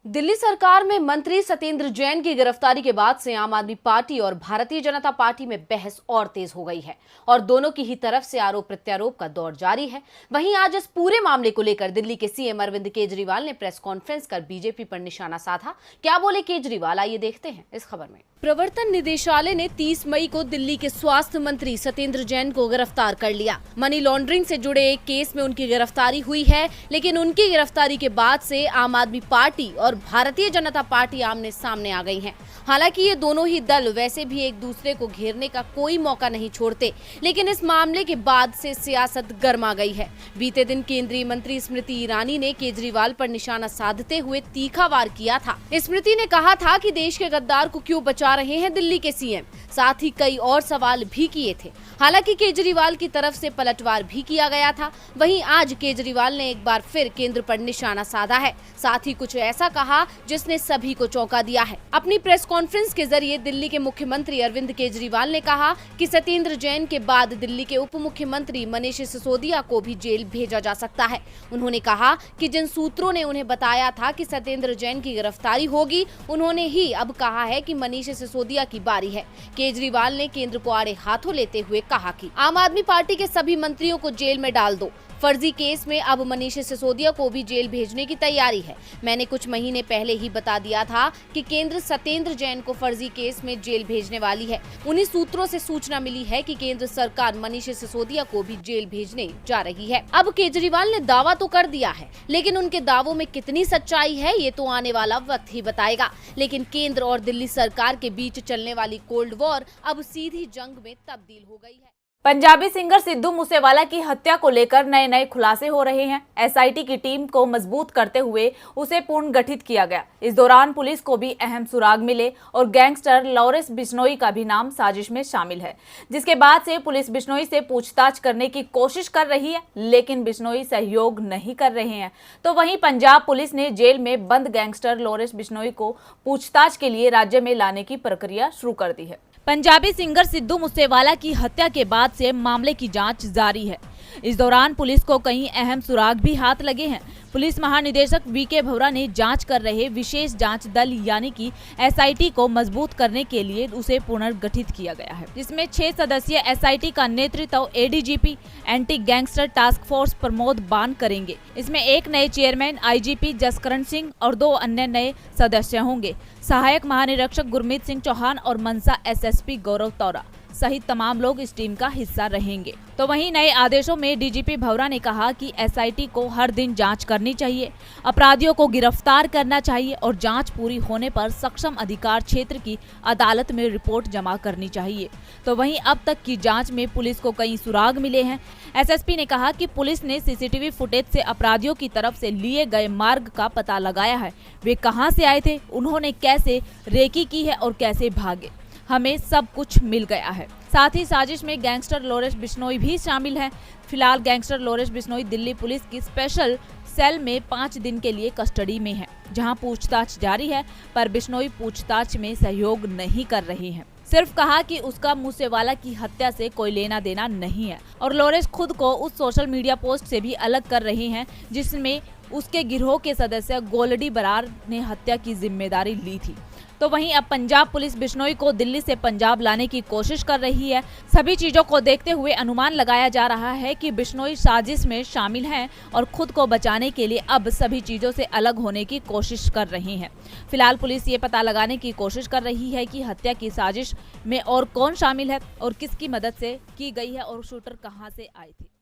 दिल्ली सरकार में मंत्री सत्येंद्र जैन की गिरफ्तारी के बाद से आम आदमी पार्टी और भारतीय जनता पार्टी में बहस और तेज हो गई है और दोनों की ही तरफ से आरोप प्रत्यारोप का दौर जारी है। वहीं आज इस पूरे मामले को लेकर दिल्ली के सीएम अरविंद केजरीवाल ने प्रेस कॉन्फ्रेंस कर बीजेपी पर निशाना साधा। क्या बोले केजरीवाल, आइए देखते हैं इस खबर में। प्रवर्तन निदेशालय ने 30 मई को दिल्ली के स्वास्थ्य मंत्री सत्येंद्र जैन को गिरफ्तार कर लिया। मनी लॉन्ड्रिंग से जुड़े एक केस में उनकी गिरफ्तारी हुई है, लेकिन उनकी गिरफ्तारी के बाद से आम आदमी पार्टी और भारतीय जनता पार्टी आमने सामने आ गई हैं। हालांकि ये दोनों ही दल वैसे भी एक दूसरे को घेरने का कोई मौका नहीं छोड़ते, लेकिन इस मामले के बाद से सियासत गर्मा गई है। बीते दिन केंद्रीय मंत्री स्मृति ईरानी ने केजरीवाल पर निशाना साधते हुए तीखा वार किया था। स्मृति ने कहा था कि देश के गद्दार को क्यों बचा रहे हैं दिल्ली के सीएम, साथ ही कई और सवाल भी किए थे। हालांकि केजरीवाल की तरफ से पलटवार भी किया गया था। वहीं आज केजरीवाल ने एक बार फिर केंद्र पर निशाना साधा है, साथ ही कुछ ऐसा कहा जिसने सभी को चौंका दिया है। अपनी प्रेस कॉन्फ्रेंस के जरिए दिल्ली के मुख्यमंत्री अरविंद केजरीवाल ने कहा कि सत्येंद्र जैन के बाद दिल्ली के उप मुख्यमंत्री मनीष सिसोदिया को भी जेल भेजा जा सकता है। उन्होंने कहा कि जिन सूत्रों ने उन्हें बताया था कि सत्येंद्र जैन की गिरफ्तारी होगी, उन्होंने ही अब कहा है कि मनीष सिसोदिया की बारी है। केजरीवाल ने केंद्र को आड़े हाथों लेते हुए कहा कि आम आदमी पार्टी के सभी मंत्रियों को जेल में डाल दो। फर्जी केस में अब मनीष सिसोदिया को भी जेल भेजने की तैयारी है। मैंने कुछ महीने पहले ही बता दिया था कि केंद्र सत्येंद्र जैन को फर्जी केस में जेल भेजने वाली है। उन्हीं सूत्रों से सूचना मिली है कि केंद्र सरकार मनीष सिसोदिया को भी जेल भेजने जा रही है। अब केजरीवाल ने दावा तो कर दिया है, लेकिन उनके दावों में कितनी सच्चाई है ये तो आने वाला वक्त ही बताएगा। लेकिन केंद्र और दिल्ली सरकार के बीच चलने वाली कोल्ड वॉर अब सीधी जंग में तब्दील हो गई है। पंजाबी सिंगर सिद्धू मूसेवाला की हत्या को लेकर नए नए खुलासे हो रहे हैं। एसआईटी की टीम को मजबूत करते हुए उसे पुनर्गठित किया गया। इस दौरान पुलिस को भी अहम सुराग मिले और गैंगस्टर लॉरेंस बिश्नोई का भी नाम साजिश में शामिल है, जिसके बाद से पुलिस बिश्नोई से पूछताछ करने की कोशिश कर रही है, लेकिन बिश्नोई सहयोग नहीं कर रहे हैं। तो वहीं पंजाब पुलिस ने जेल में बंद गैंगस्टर लॉरेंस बिश्नोई को पूछताछ के लिए राज्य में लाने की प्रक्रिया शुरू कर दी है। पंजाबी सिंगर सिद्धू मूसेवाला की हत्या के बाद से मामले की जांच जारी है। इस दौरान पुलिस को कई अहम सुराग भी हाथ लगे हैं। पुलिस महानिदेशक वीके भवरा ने जांच कर रहे विशेष जांच दल यानी कि एसआईटी को मजबूत करने के लिए उसे पुनर्गठित किया गया है, जिसमें 6 सदस्यीय एसआईटी का नेतृत्व ADGP anti gangster task force Pramod बान करेंगे। इसमें एक नए चेयरमैन आईजीपी जसकरण सिंह और 2 अन्य नए सदस्य होंगे। सहायक महानिरीक्षक गुरमीत सिंह चौहान और मनसा एसएसपी गौरव तौरा सहित तमाम लोग इस टीम का हिस्सा रहेंगे। तो वहीं नए आदेशों में डीजीपी भवरा ने कहा कि एसआईटी को हर दिन जांच करनी चाहिए, अपराधियों को गिरफ्तार करना चाहिए और जांच पूरी होने पर सक्षम अधिकार क्षेत्र की अदालत में रिपोर्ट जमा करनी चाहिए। तो वहीं अब तक की जांच में पुलिस को कई सुराग मिले हैं। एसएसपी ने कहा कि पुलिस ने सीसीटीवी फुटेज से अपराधियों की तरफ से लिए गए मार्ग का पता लगाया है। वे कहां से आए थे, उन्होंने कैसे रेकी की है और कैसे भागे, हमें सब कुछ मिल गया है। साथ ही साजिश में गैंगस्टर लॉरेंस बिश्नोई भी शामिल है। फिलहाल gangster Lawrence Bishnoi Delhi police की स्पेशल सेल में 5 दिन के लिए कस्टडी में है, जहां पूछताछ जारी है, पर बिश्नोई पूछताछ में सहयोग नहीं कर रहे हैं। सिर्फ कहा कि उसका मूसेवाला की हत्या से कोई लेना देना नहीं है और लॉरेंस खुद को उस सोशल मीडिया पोस्ट से भी अलग कर रहे हैं जिसमें उसके गिरोह के सदस्य गोल्डी बरार ने हत्या की जिम्मेदारी ली थी। तो वहीं अब पंजाब पुलिस बिश्नोई को दिल्ली से पंजाब लाने की कोशिश कर रही है। सभी चीजों को देखते हुए अनुमान लगाया जा रहा है कि बिश्नोई साजिश में शामिल हैं और खुद को बचाने के लिए अब सभी चीजों से अलग होने की कोशिश कर रही हैं। फिलहाल पुलिस ये पता लगाने की कोशिश कर रही है कि हत्या की साजिश में और कौन शामिल है और किसकी मदद से की गई है और शूटर कहां से आए थे।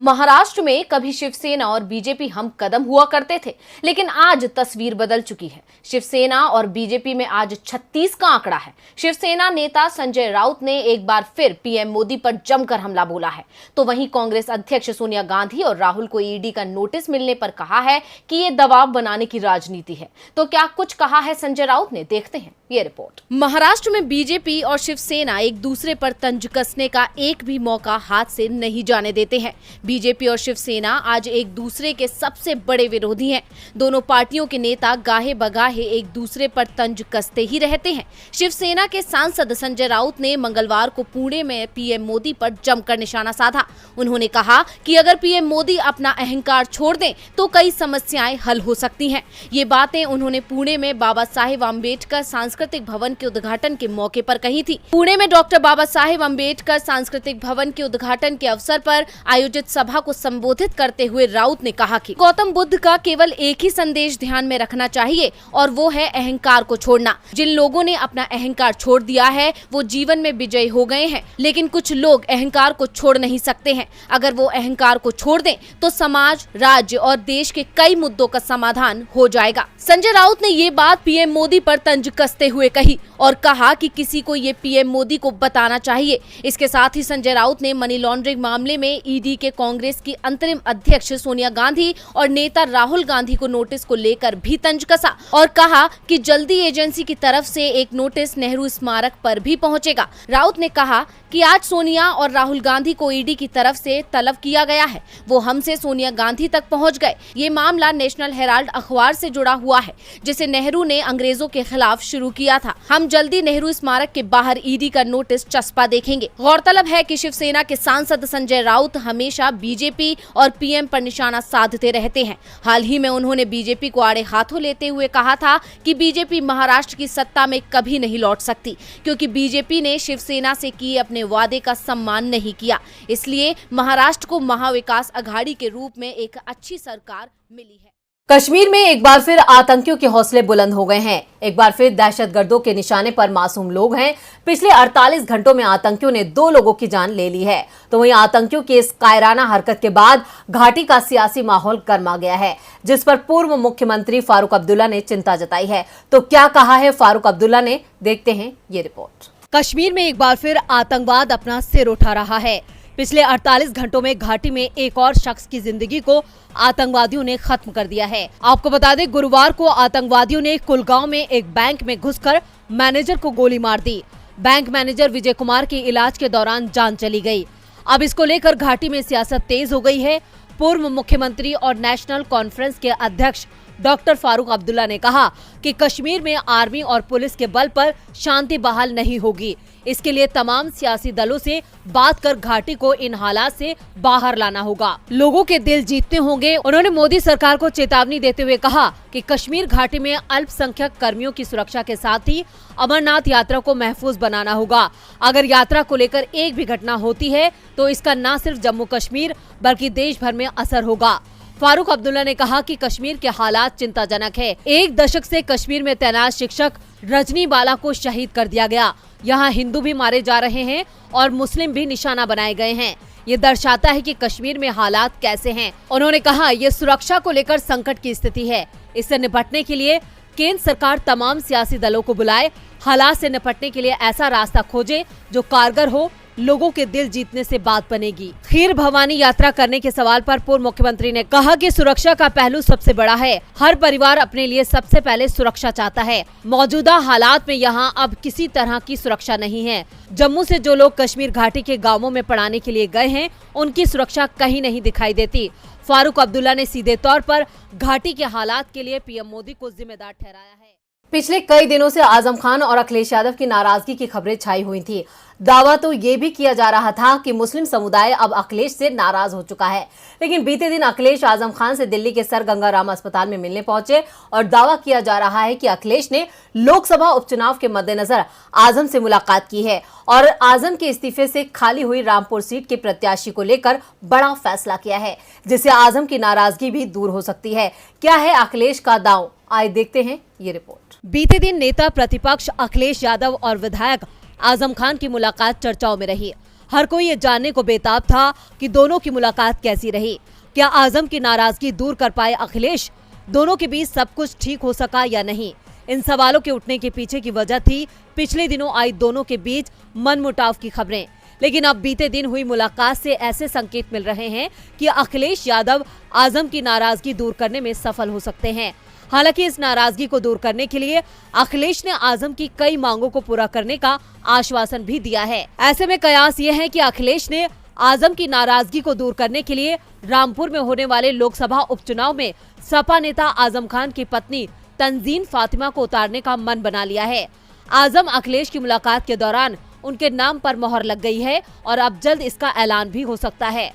महाराष्ट्र में कभी शिवसेना और बीजेपी हम कदम हुआ करते थे, लेकिन आज तस्वीर बदल चुकी है। शिवसेना और बीजेपी में आज 36 का आंकड़ा है। शिवसेना नेता संजय राउत ने एक बार फिर पीएम मोदी पर जमकर हमला बोला है। तो वहीं कांग्रेस अध्यक्ष सोनिया गांधी और राहुल को ईडी का नोटिस मिलने पर कहा है कि ये दबाव बनाने की राजनीति है। तो क्या कुछ कहा है संजय राउत ने, देखते हैं ये रिपोर्ट। महाराष्ट्र में बीजेपी और शिवसेना एक दूसरे पर तंज कसने का एक भी मौका हाथ से नहीं जाने देते हैं। बीजेपी और शिवसेना आज एक दूसरे के सबसे बड़े विरोधी हैं। दोनों पार्टियों के नेता गाहे बगाहे एक दूसरे पर तंज कसते ही रहते हैं। शिवसेना के सांसद संजय राउत ने मंगलवार को पुणे में पीएम मोदी पर जमकर निशाना साधा। उन्होंने कहा कि अगर पीएम मोदी अपना अहंकार छोड़ दें तो कई समस्याएं हल हो सकती हैं। ये बातें उन्होंने पुणे में बाबा साहेब अम्बेडकर सांस्कृतिक भवन के उद्घाटन के मौके पर कही थी। पुणे में डॉक्टर बाबा साहेब अम्बेडकर सांस्कृतिक भवन के उद्घाटन के अवसर पर आयोजित सभा को संबोधित करते हुए राउत ने कहा कि गौतम बुद्ध का केवल एक ही संदेश ध्यान में रखना चाहिए और वो है अहंकार को छोड़ना। जिन लोगों ने अपना अहंकार छोड़ दिया है वो जीवन में विजयी हो गए हैं, लेकिन कुछ लोग अहंकार को छोड़ नहीं सकते हैं। अगर वो अहंकार को छोड़ दें तो समाज, राज्य और देश के कई मुद्दों का समाधान हो जाएगा। संजय राउत ने ये बात पीएम मोदी पर तंज कसते हुए कही और कहा कि किसी को ये पीएम मोदी को बताना चाहिए। इसके साथ ही संजय राउत ने मनी लॉन्ड्रिंग मामले में ईडी के कांग्रेस की अंतरिम अध्यक्ष सोनिया गांधी और नेता राहुल गांधी को नोटिस को लेकर भी तंज कसा और कहा कि जल्दी एजेंसी की तरफ से एक नोटिस नेहरू स्मारक पर भी पहुंचेगा। राउत ने कहा कि आज सोनिया और राहुल गांधी को ईडी की तरफ से तलब किया गया है, वो हमसे सोनिया गांधी तक पहुंच गए। ये मामला नेशनल हेराल्ड अखबार से जुड़ा हुआ है, जिसे नेहरू ने अंग्रेजों के खिलाफ शुरू किया था। हम जल्दी नेहरू स्मारक के बाहर ईडी का नोटिस चस्पा देखेंगे। गौरतलब है कि शिवसेना के सांसद संजय राउत हमेशा बीजेपी और पीएम पर निशाना साधते रहते हैं। हाल ही में उन्होंने बीजेपी को आड़े हाथों लेते हुए कहा था कि बीजेपी महाराष्ट्र की सत्ता में कभी नहीं लौट सकती, क्योंकि बीजेपी ने शिवसेना से किए अपने वादे का सम्मान नहीं किया। इसलिए महाराष्ट्र को महाविकास अघाड़ी के रूप में एक अच्छी सरकार मिली है। कश्मीर में एक बार फिर आतंकियों के हौसले बुलंद हो गए हैं। एक बार फिर दहशतगर्दों के निशाने पर मासूम लोग हैं। पिछले 48 घंटों में आतंकियों ने 2 लोगों की जान ले ली है। तो वहीं आतंकियों की इस कायराना हरकत के बाद घाटी का सियासी माहौल गर्मा गया है, जिस पर पूर्व मुख्यमंत्री फारूक अब्दुल्ला ने चिंता जताई है। तो क्या कहा है फारूक अब्दुल्ला ने, देखते हैं ये रिपोर्ट। कश्मीर में एक बार फिर आतंकवाद अपना सिर उठा रहा है। पिछले 48 घंटों में घाटी में एक और शख्स की जिंदगी को आतंकवादियों ने खत्म कर दिया है। आपको बता दें, गुरुवार को आतंकवादियों ने कुलगांव में एक बैंक में घुसकर मैनेजर को गोली मार दी। बैंक मैनेजर विजय कुमार के इलाज के दौरान जान चली गई। अब इसको लेकर घाटी में सियासत तेज हो गई है। पूर्व मुख्यमंत्री और नेशनल कॉन्फ्रेंस के अध्यक्ष डॉक्टर फारूक अब्दुल्ला ने कहा कि कश्मीर में आर्मी और पुलिस के बल पर शांति बहाल नहीं होगी। इसके लिए तमाम सियासी दलों से बात कर घाटी को इन हालात से बाहर लाना होगा। लोगों के दिल जीतने होंगे। उन्होंने मोदी सरकार को चेतावनी देते हुए कहा कि कश्मीर घाटी में अल्पसंख्यक कर्मियों की सुरक्षा के साथ ही अमरनाथ यात्रा को महफूज बनाना होगा। अगर यात्रा को लेकर एक भी घटना होती है तो इसका न सिर्फ जम्मू कश्मीर बल्कि देश भर में असर होगा। फारूक अब्दुल्ला ने कहा कि कश्मीर के हालात चिंताजनक है। 1 दशक से कश्मीर में तैनात शिक्षक रजनी बाला को शहीद कर दिया गया। यहाँ हिंदू भी मारे जा रहे हैं और मुस्लिम भी निशाना बनाए गए हैं। ये दर्शाता है कि कश्मीर में हालात कैसे हैं। उन्होंने कहा, ये सुरक्षा को लेकर संकट की स्थिति है। इससे निपटने के लिए केंद्र सरकार तमाम सियासी दलों को बुलाए, हालात से निपटने के लिए ऐसा रास्ता खोजे जो कारगर हो। लोगों के दिल जीतने से बात बनेगी। खीर भवानी यात्रा करने के सवाल पर पूर्व मुख्यमंत्री ने कहा कि सुरक्षा का पहलू सबसे बड़ा है। हर परिवार अपने लिए सबसे पहले सुरक्षा चाहता है। मौजूदा हालात में यहाँ अब किसी तरह की सुरक्षा नहीं है। जम्मू से जो लोग कश्मीर घाटी के गाँवों में पढ़ाने के लिए गए हैं, उनकी सुरक्षा कहीं नहीं दिखाई देती। फारूक अब्दुल्ला ने सीधे तौर पर घाटी के हालात के लिए पीएम मोदी को जिम्मेदार ठहराया है। पिछले कई दिनों से आजम खान और अखिलेश यादव की नाराजगी की खबरें छाई हुई थी। दावा तो ये भी किया जा रहा था कि मुस्लिम समुदाय अब अखिलेश से नाराज हो चुका है, लेकिन बीते दिन अखिलेश आजम खान से दिल्ली के सर गंगाराम अस्पताल में मिलने पहुंचे और दावा किया जा रहा है कि अखिलेश ने लोकसभा उपचुनाव के मद्देनजर आजम से मुलाकात की है और आजम के इस्तीफे से खाली हुई रामपुर सीट के प्रत्याशी को लेकर बड़ा फैसला किया है, जिससे आजम की नाराजगी भी दूर हो सकती है। क्या है अखिलेश का दांव, आइए देखते हैं ये रिपोर्ट। बीते दिन नेता प्रतिपक्ष अखिलेश यादव और विधायक आजम खान की मुलाकात चर्चाओं में रही। हर कोई ये जानने को बेताब था कि दोनों की मुलाकात कैसी रही। क्या आजम की नाराजगी दूर कर पाए अखिलेश? दोनों के बीच सब कुछ ठीक हो सका या नहीं? इन सवालों के उठने के पीछे की वजह थी पिछले दिनों आई दोनों के बीच मनमुटाव की खबरें। लेकिन अब बीते दिन हुई मुलाकात से ऐसे संकेत मिल रहे हैं कि अखिलेश यादव आजम की नाराजगी दूर करने में सफल हो सकते हैं। हालांकि इस नाराजगी को दूर करने के लिए अखिलेश ने आजम की कई मांगों को पूरा करने का आश्वासन भी दिया है। ऐसे में कयास ये है कि अखिलेश ने आजम की नाराजगी को दूर करने के लिए रामपुर में होने वाले लोकसभा उपचुनाव में सपा नेता आजम खान की पत्नी तंजीन फातिमा को उतारने का मन बना लिया है। आजम अखिलेश की मुलाकात के दौरान उनके नाम पर मोहर लग गई है और अब जल्द इसका ऐलान भी हो सकता है।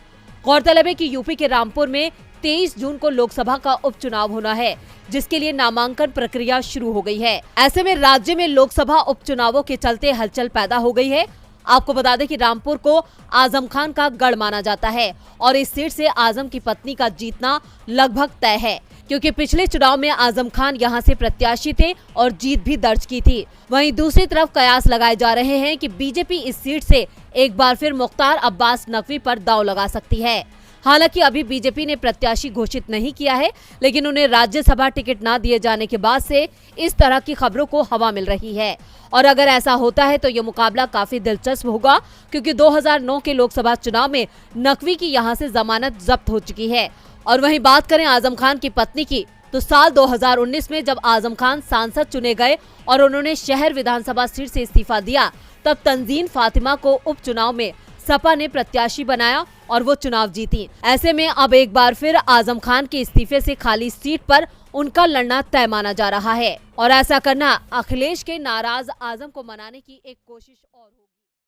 गौरतलब है कि यूपी के रामपुर में 23 जून को लोकसभा का उपचुनाव होना है, जिसके लिए नामांकन प्रक्रिया शुरू हो गई है। ऐसे में राज्य में लोकसभा उपचुनावों के चलते हलचल पैदा हो गई है। आपको बता दें कि रामपुर को आजम खान का गढ़ माना जाता है और इस सीट से आजम की पत्नी का जीतना लगभग तय है, क्योंकि पिछले चुनाव में आजम खान यहां से प्रत्याशी थे और जीत भी दर्ज की थी। वहीं दूसरी तरफ कयास लगाए जा रहे हैं कि बीजेपी इस सीट से एक बार फिर मुख्तार अब्बास नकवी पर दांव लगा सकती है। हालांकि अभी बीजेपी ने प्रत्याशी घोषित नहीं किया है, लेकिन उन्हें राज्यसभा टिकट न दिए जाने के बाद से इस तरह की खबरों को हवा मिल रही है। और अगर ऐसा होता है तो ये मुकाबला काफी दिलचस्प होगा, क्योंकि 2009 के लोकसभा चुनाव में नकवी की यहां से जमानत जब्त हो चुकी है। और वहीं बात करें आजम खान की पत्नी की, तो साल 2019 में जब आजम खान सांसद चुने गए और उन्होंने शहर विधानसभा सीट से इस्तीफा दिया, तब तंजीन फातिमा को उपचुनाव में सपा ने प्रत्याशी बनाया और वो चुनाव जीती। ऐसे में अब एक बार फिर आजम खान के इस्तीफे से खाली सीट पर उनका लड़ना तय माना जा रहा है और ऐसा करना अखिलेश के नाराज आजम को मनाने की एक कोशिश और होगी।